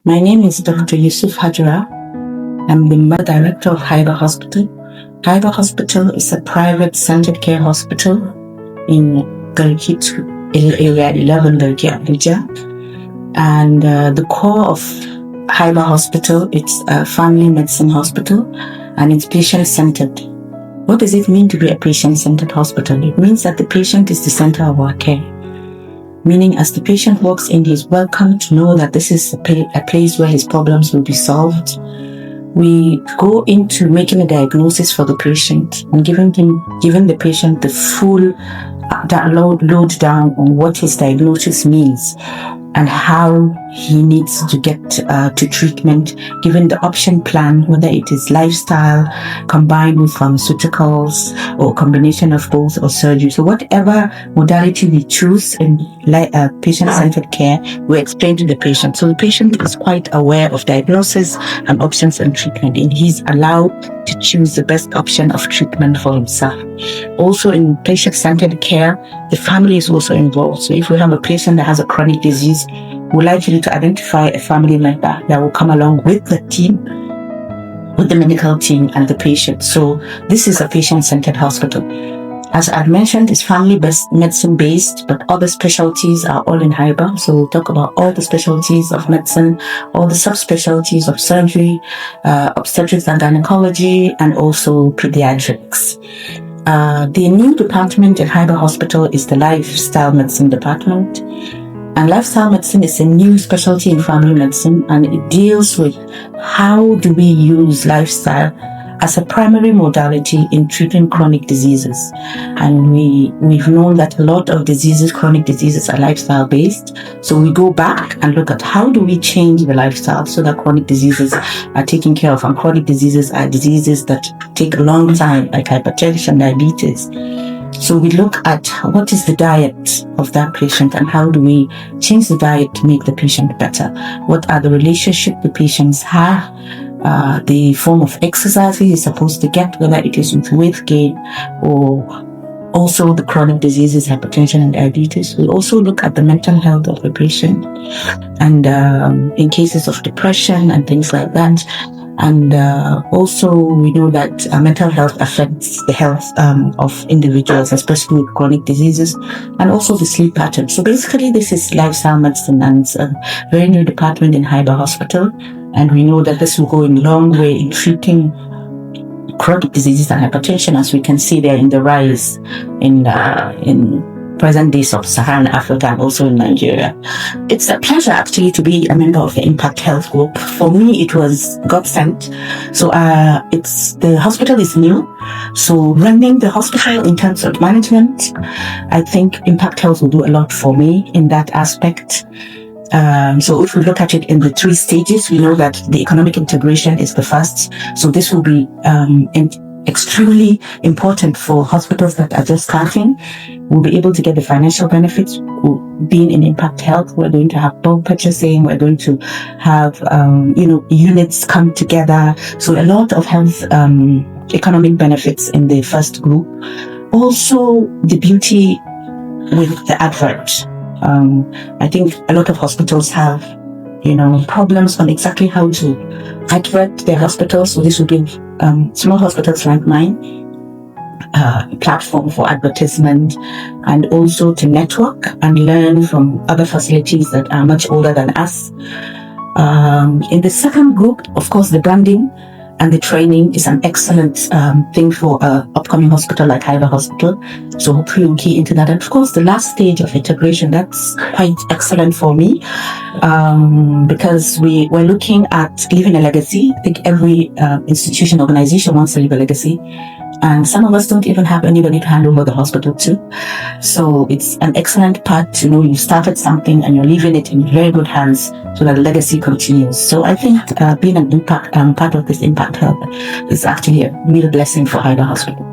My name is Dr. Yusuf Hajra. I'm the director of HYBA Hospital. HYBA Hospital is a private centered care hospital in Garki area 11 Garki, Abuja. And the core of HYBA Hospital, it's a family medicine hospital and it's patient-centered. What does it mean to be a patient-centered hospital? It means that the patient is the center of our care. Meaning as the patient walks in, he's welcome to know that this is a place where his problems will be solved. We go into making a diagnosis for the patient and giving the patient the full lowdown on what his diagnosis means and how he needs to get to treatment, given the option plan, whether it is lifestyle combined with pharmaceuticals or combination of both or surgery. So whatever modality we choose in patient-centered care, we explain to the patient. So the patient is quite aware of diagnosis and options and treatment, and he's allowed to choose the best option of treatment for himself. Also in patient-centered care, the family is also involved. So if we have a patient that has a chronic disease, we like you to identify a family member that will come along with the team, with the medical team and the patient. So this is a patient-centered hospital. As I've mentioned, it's family-based, medicine-based, but other specialties are all in HYBA. So we'll talk about all the specialties of medicine, all the subspecialties of surgery, obstetrics and gynecology, and also pediatrics. The new department at HYBA Hospital is the lifestyle medicine department. And lifestyle medicine is a new specialty in family medicine, and it deals with how do we use lifestyle as a primary modality in treating chronic diseases. And we've known that a lot of diseases, chronic diseases, are lifestyle based. So we go back and look at how do we change the lifestyle so that chronic diseases are taken care of. And chronic diseases are diseases that take a long time, like hypertension, diabetes. So we look at what is the diet of that patient and how do we change the diet to make the patient better. What are the relationships the patients have, the form of exercise he is supposed to get, whether it is with weight gain or also the chronic diseases, hypertension and diabetes. We also look at the mental health of the patient and in cases of depression and things like that. And also we know that mental health affects the health of individuals, especially with chronic diseases, and also the sleep pattern. So basically this is lifestyle medicine, and it's a very new department in HYBA Hospital. And we know that this will go a long way in treating chronic diseases and hypertension, as we can see there in the rise in present day sub-Saharan Africa and also in Nigeria. It's a pleasure actually to be a member of the Impact Health Group. For me, it was God sent. So the hospital is new. So running the hospital in terms of management, I think Impact Health will do a lot for me in that aspect. So if we look at it in the 3 stages, we know that the economic integration is the first. So this will be extremely important for hospitals that are just starting. We'll be able to get the financial benefits. Being in Impact Health, we're going to have bulk purchasing. We're going to have, units come together. So a lot of health economic benefits in the first group. Also, the beauty with the advert. I think a lot of hospitals have, problems on exactly how to advert their hospitals. So this will be small hospitals like mine, platform for advertisement, and also to network and learn from other facilities that are much older than us. In the second group, of course, the branding and the training is an excellent thing for an upcoming hospital like HYBA Hospital. So hopefully we'll key into that. And of course, the last stage of integration, that's quite excellent for me because we're looking at leaving a legacy. I think every institution, organization wants to leave a legacy. And some of us don't even have anybody to hand over the hospital to. So it's an excellent part to know you started something and you're leaving it in very good hands so that the legacy continues. So I think being an impact part of this Impact Health is actually a real blessing for HYBA Hospital.